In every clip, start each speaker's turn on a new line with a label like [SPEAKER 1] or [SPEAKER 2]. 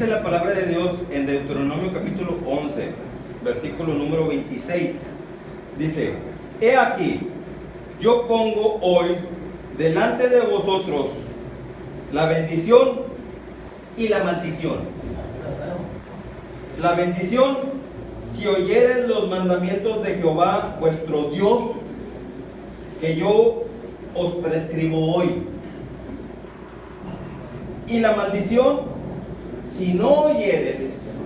[SPEAKER 1] Dice la palabra de Dios en Deuteronomio capítulo 11, versículo número 26. Dice: he aquí, yo pongo hoy delante de vosotros la bendición y la maldición. La bendición, si oyeres los mandamientos de Jehová vuestro Dios, que yo os prescribo hoy. Y la maldición, si no oyeres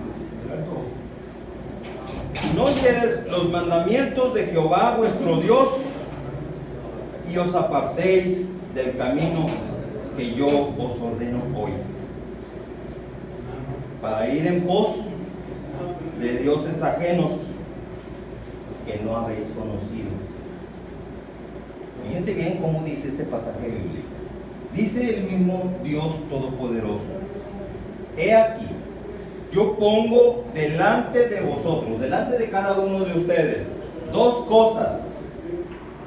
[SPEAKER 1] los mandamientos de Jehová vuestro Dios, y os apartéis del camino que yo os ordeno hoy, para ir en pos de dioses ajenos que no habéis conocido. Fíjense bien cómo dice este pasaje bíblico. Dice el mismo Dios Todopoderoso: he aquí, yo pongo delante de vosotros, delante de cada uno de ustedes, dos cosas: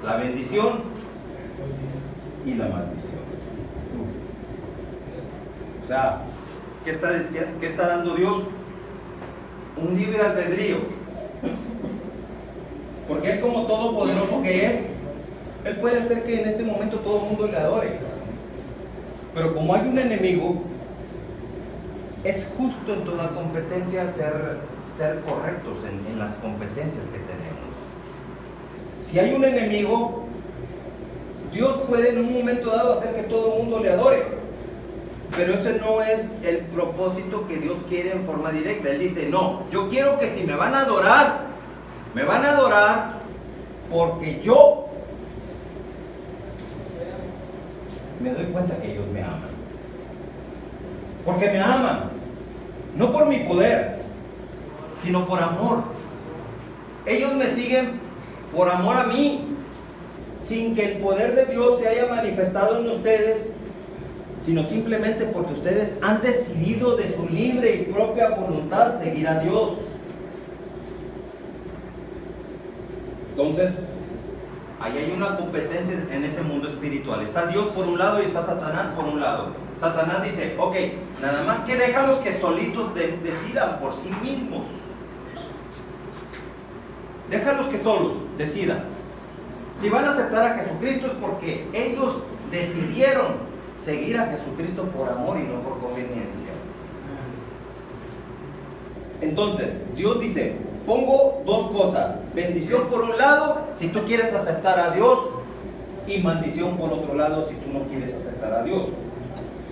[SPEAKER 1] la bendición y la maldición. O sea, ¿qué está diciendo? ¿Qué está dando Dios? Un libre albedrío. Porque Él, como todopoderoso que es, Él puede hacer que en este momento todo el mundo le adore. Pero como hay un enemigo, es justo en toda competencia ser correctos en las competencias que tenemos. Si hay un enemigo, Dios puede en un momento dado hacer que todo el mundo le adore. Pero ese no es el propósito que Dios quiere en forma directa. Él dice: no, yo quiero que si me van a adorar porque yo me doy cuenta que ellos me aman. Porque me aman, no por mi poder, sino por amor. Ellos me siguen por amor a mí, sin que el poder de Dios se haya manifestado en ustedes, sino simplemente porque ustedes han decidido de su libre y propia voluntad seguir a Dios. Entonces, ahí hay una competencia en ese mundo espiritual. Está Dios por un lado y está Satanás por un lado. Satanás dice: ok, nada más que déjalos que solitos decidan por sí mismos. Déjalos que solos decidan. Si van a aceptar a Jesucristo es porque ellos decidieron seguir a Jesucristo por amor y no por conveniencia. Entonces, Dios dice: pongo dos cosas: bendición por un lado, si tú quieres aceptar a Dios, y maldición por otro lado, si tú no quieres aceptar a Dios.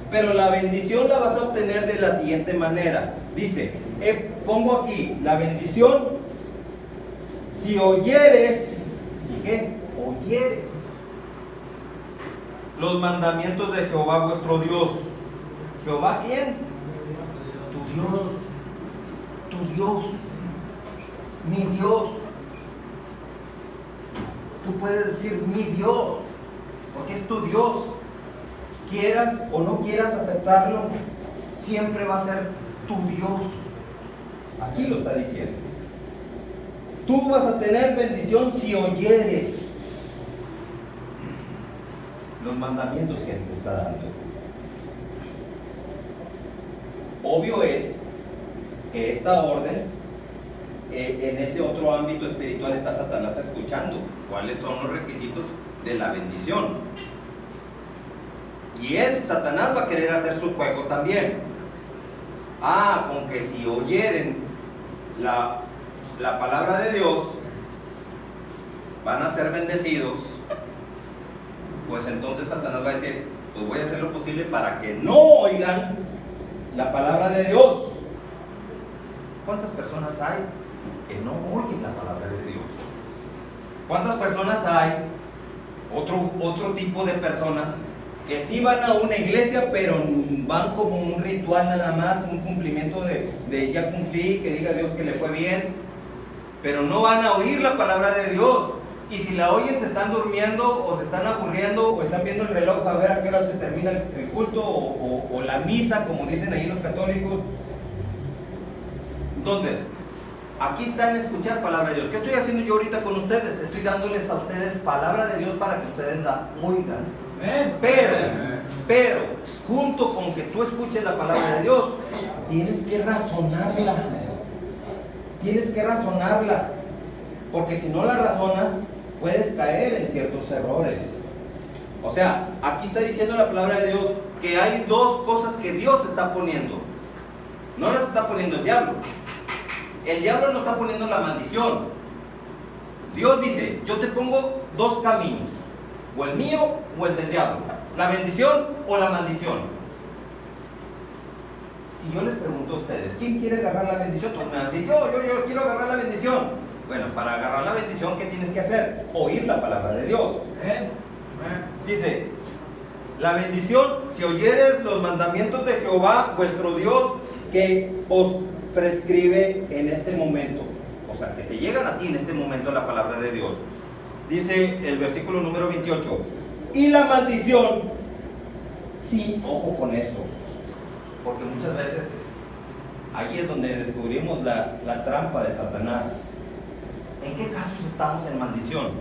[SPEAKER 1] Pero la bendición la vas a obtener de la siguiente manera. Dice, pongo aquí la bendición: si oyeres, ¿si qué? Oyeres los mandamientos de Jehová vuestro Dios. ¿Jehová quién? Tu Dios. Tu Dios. Mi Dios. Tú puedes decir mi Dios, porque es tu Dios. Quieras o no quieras aceptarlo, siempre va a ser tu Dios. Aquí lo está diciendo. Tú vas a tener bendición si oyeres los mandamientos que Él te está dando. Obvio es que esta orden, en ese otro ámbito espiritual, está Satanás escuchando cuáles son los requisitos de la bendición. Y Satanás va a querer hacer su juego también. Con que si oyeren la palabra de Dios, van a ser bendecidos. Pues entonces Satanás va a decir: pues voy a hacer lo posible para que no oigan la palabra de Dios. ¿Cuántas personas hay que no oyen la palabra de Dios? ¿Cuántas personas hay, otro tipo de personas, que sí van a una iglesia, pero van como un ritual nada más, un cumplimiento de ya cumplí, que diga Dios que le fue bien, pero no van a oír la palabra de Dios? Y si la oyen, se están durmiendo, o se están aburriendo, o están viendo el reloj a ver a qué hora se termina el culto, o la misa, como dicen ahí los católicos. Entonces, aquí está en escuchar palabra de Dios. ¿Qué estoy haciendo yo ahorita con ustedes? Estoy dándoles a ustedes palabra de Dios para que ustedes la oigan. Pero, junto con que tú escuches la palabra de Dios, tienes que razonarla. Tienes que razonarla. Porque si no la razonas, puedes caer en ciertos errores. O sea, aquí está diciendo la palabra de Dios que hay dos cosas que Dios está poniendo. No las está poniendo el diablo. El diablo no está poniendo la maldición. Dios dice, yo te pongo dos caminos, o el mío o el del diablo, la bendición o la maldición. Si yo les pregunto a ustedes, ¿quién quiere agarrar la bendición? Todos me van a decir, yo quiero agarrar la bendición. Bueno, para agarrar la bendición, ¿qué tienes que hacer? Oír la palabra de Dios. Dice, la bendición, si oyeres los mandamientos de Jehová, vuestro Dios, que os prescribe en este momento. O sea, que te llegan a ti en este momento la palabra de Dios. Dice el versículo número 28. Y la maldición, sí, ojo con eso. Porque muchas veces ahí es donde descubrimos la trampa de Satanás. ¿En qué casos estamos en maldición?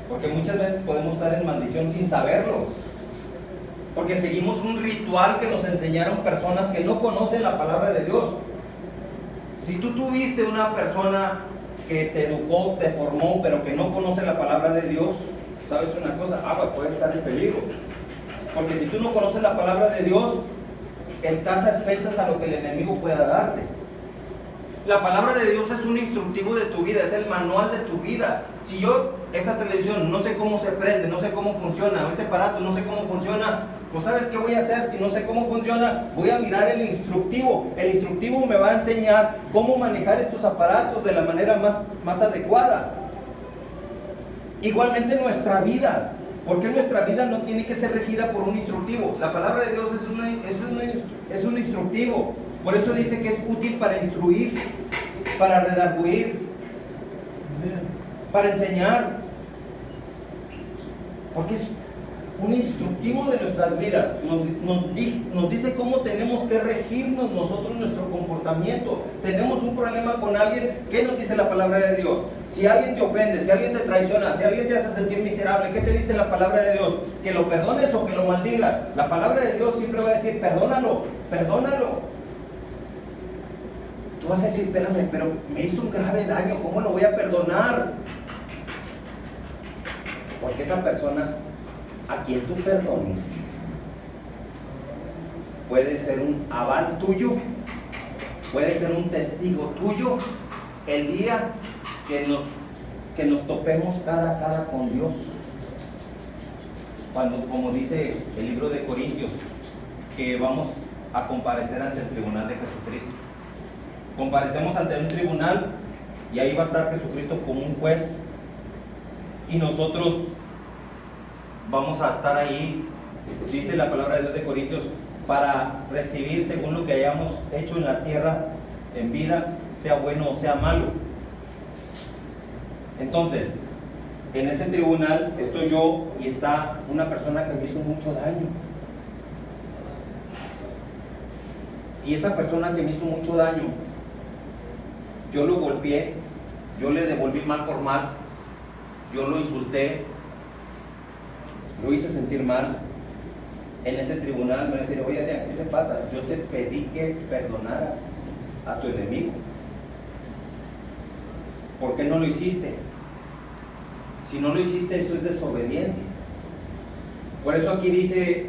[SPEAKER 1] Porque muchas veces podemos estar en maldición sin saberlo. Porque seguimos un ritual que nos enseñaron personas que no conocen la palabra de Dios. Si tú tuviste una persona que te educó, te formó, pero que no conoce la palabra de Dios, ¿sabes una cosa? Puede estar en peligro. Porque si tú no conoces la palabra de Dios, estás a expensas a lo que el enemigo pueda darte. La palabra de Dios es un instructivo de tu vida, es el manual de tu vida. Si yo, esta televisión, no sé cómo se prende, no sé cómo funciona, este aparato, no sé cómo funciona, pues ¿sabes qué voy a hacer? Si no sé cómo funciona, voy a mirar el instructivo. El instructivo me va a enseñar cómo manejar estos aparatos de la manera más adecuada. Igualmente nuestra vida. ¿Por qué nuestra vida no tiene que ser regida por un instructivo? La palabra de Dios es un instructivo. Por eso dice que es útil para instruir, para redarguir, para enseñar. Porque es un instructivo de nuestras vidas. Nos dice cómo tenemos que regirnos nosotros nuestro comportamiento. Tenemos un problema con alguien, ¿qué nos dice la palabra de Dios? Si alguien te ofende, si alguien te traiciona, si alguien te hace sentir miserable, ¿qué te dice la palabra de Dios? ¿Que lo perdones o que lo maldigas? La palabra de Dios siempre va a decir, perdónalo, perdónalo. Tú vas a decir, espérame, pero me hizo un grave daño, ¿cómo lo voy a perdonar? Porque esa persona a quien tú perdones puede ser un aval tuyo, puede ser un testigo tuyo el día que nos topemos cara a cara con Dios. Cuando, como dice el libro de Corintios, que vamos a comparecer ante el tribunal de Jesucristo. Comparecemos ante un tribunal y ahí va a estar Jesucristo como un juez y nosotros vamos a estar ahí, dice la palabra de Dios de Corintios, para recibir según lo que hayamos hecho en la tierra en vida, sea bueno o sea malo. Entonces, en ese tribunal estoy yo y está una persona que me hizo mucho daño. Si esa persona que me hizo mucho daño, yo lo golpeé, yo le devolví mal por mal, yo lo insulté, lo hice sentir mal, en ese tribunal me va a decir, oye Adrián, ¿qué te pasa? Yo te pedí que perdonaras a tu enemigo. ¿Por qué no lo hiciste? Si no lo hiciste, eso es desobediencia. Por eso aquí dice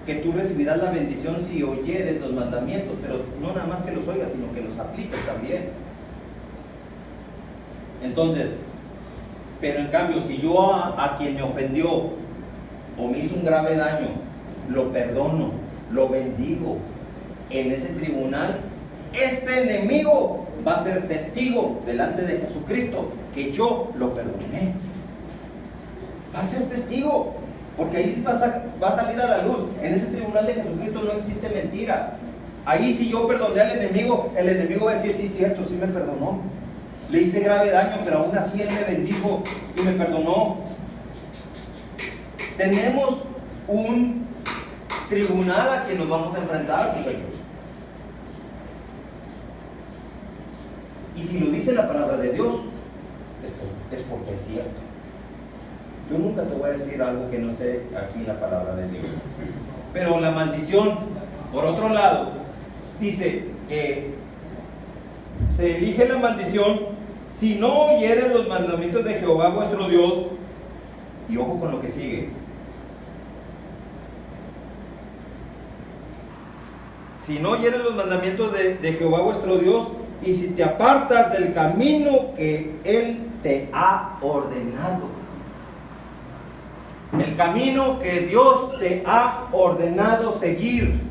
[SPEAKER 1] que tú recibirás la bendición si oyeres los mandamientos, pero no nada más que los oigas, sino que los apliques también. Entonces, pero en cambio, si yo a quien me ofendió o me hizo un grave daño, lo perdono, lo bendigo, en ese tribunal, ese enemigo va a ser testigo delante de Jesucristo que yo lo perdoné. Va a ser testigo, porque ahí va a salir a la luz. En ese tribunal de Jesucristo no existe mentira. Ahí si yo perdoné al enemigo, el enemigo va a decir, sí, cierto, sí me perdonó. Le hice grave daño, pero aún así él me bendijo y me perdonó. Tenemos un tribunal a quien nos vamos a enfrentar, muchachos. Y si lo dice la palabra de Dios, es porque es cierto. Yo nunca te voy a decir algo que no esté aquí en la palabra de Dios. Pero la maldición, por otro lado, dice que se elige la maldición si no oyeres los mandamientos de Jehová vuestro Dios. Y ojo con lo que sigue. Si no oyeres los mandamientos de Jehová vuestro Dios, y si te apartas del camino que Él te ha ordenado. El camino que Dios te ha ordenado seguir.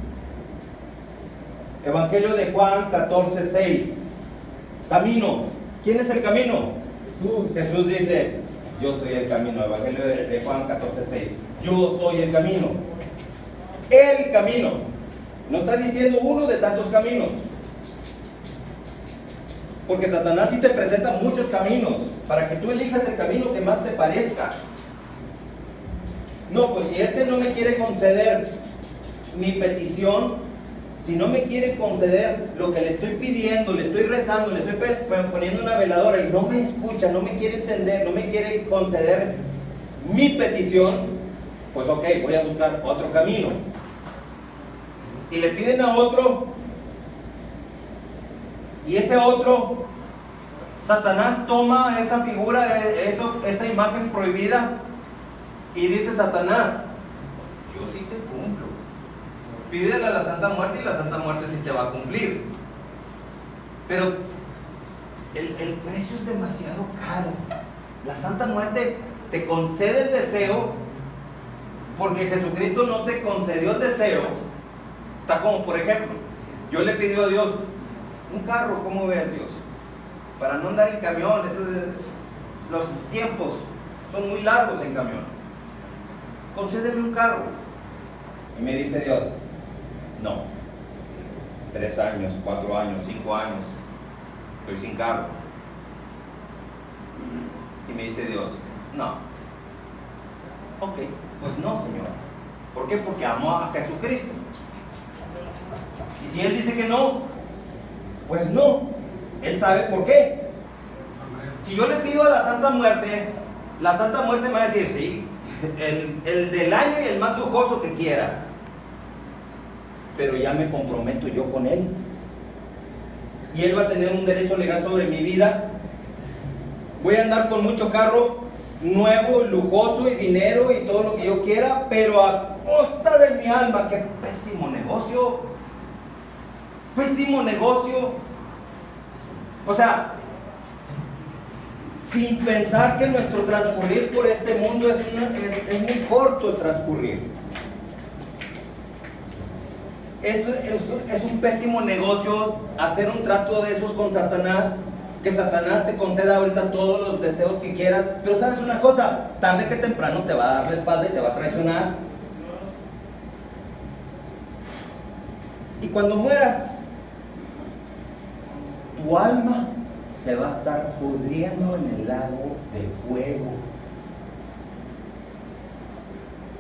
[SPEAKER 1] Evangelio de Juan 14:6. Camino. ¿Quién es el camino? Jesús. Jesús dice, yo soy el camino. Evangelio de Juan 14:6. Yo soy el camino. El camino. No está diciendo uno de tantos caminos. Porque Satanás sí te presenta muchos caminos para que tú elijas el camino que más te parezca. No, pues si este no me quiere conceder mi petición, si no me quiere conceder lo que le estoy pidiendo, le estoy rezando, le estoy poniendo una veladora y no me escucha, no me quiere entender, no me quiere conceder mi petición, pues ok, voy a buscar otro camino. Y le piden a otro, y ese otro, Satanás toma esa figura, esa imagen prohibida, y dice Satanás, yo sí te cumplo. Pídele a la Santa Muerte y la Santa Muerte sí te va a cumplir. Pero el precio es demasiado caro. La Santa Muerte te concede el deseo porque Jesucristo no te concedió el deseo. Está como, por ejemplo, yo le pido a Dios un carro, ¿cómo ves, Dios? Para no andar en camión, los tiempos son muy largos en camión. Concédeme un carro. Y me dice Dios, no, 3 años, 4 años, 5 años, estoy sin carro. Y me dice Dios, no. Ok, pues no, Señor. ¿Por qué? Porque amo a Jesucristo. Y si Él dice que no, pues no. Él sabe por qué. Si yo le pido a la Santa Muerte me va a decir, sí, el del año y el más lujoso que quieras, pero ya me comprometo yo con Él. Y Él va a tener un derecho legal sobre mi vida. Voy a andar con mucho carro nuevo, lujoso y dinero y todo lo que yo quiera, pero a costa de mi alma. ¡Qué pésimo negocio! Pésimo negocio. O sea, sin pensar que nuestro transcurrir por este mundo es muy corto el transcurrir. Es un pésimo negocio hacer un trato de esos con Satanás, que Satanás te conceda ahorita todos los deseos que quieras, pero sabes una cosa, tarde que temprano te va a dar la espalda y te va a traicionar. Y cuando mueras, tu alma se va a estar pudriendo en el lago de fuego.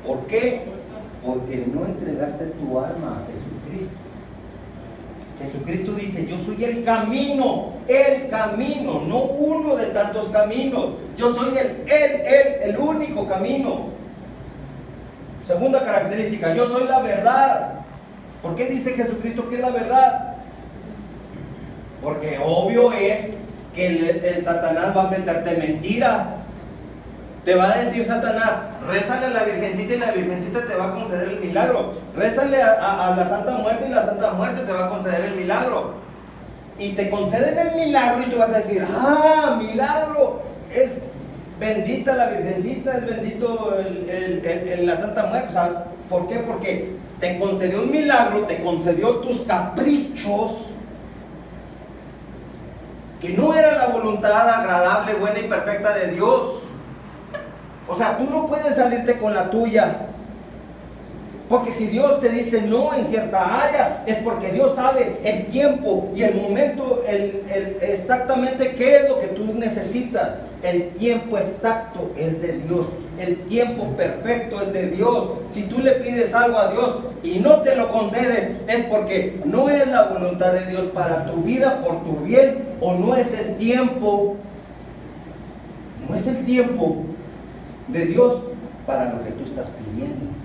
[SPEAKER 1] ¿Por qué? Porque no entregaste tu alma a Jesucristo. Jesucristo dice, yo soy el camino, no uno de tantos caminos. Yo soy el único camino. Segunda característica, yo soy la verdad. ¿Por qué dice Jesucristo que es la verdad? Porque obvio es que el Satanás va a meterte mentiras. Te va a decir Satanás, rézale a la Virgencita y la Virgencita te va a conceder el milagro. Rézale a la Santa Muerte y la Santa Muerte te va a conceder el milagro. Y te conceden el milagro y tú vas a decir, ¡ah, milagro! Es bendita la Virgencita, es bendito la Santa Muerte. O sea, ¿por qué? Porque te concedió un milagro, te concedió tus caprichos, que no era la voluntad agradable, buena y perfecta de Dios. O sea, tú no puedes salirte con la tuya. Porque si Dios te dice no en cierta área, es porque Dios sabe el tiempo y el momento, exactamente qué es lo que tú necesitas. El tiempo exacto es de Dios. El tiempo perfecto es de Dios. Si tú le pides algo a Dios y no te lo concede, es porque no es la voluntad de Dios para tu vida, por tu bien, o no es el tiempo. No es el tiempo.
[SPEAKER 2] de Dios para lo que tú estás pidiendo.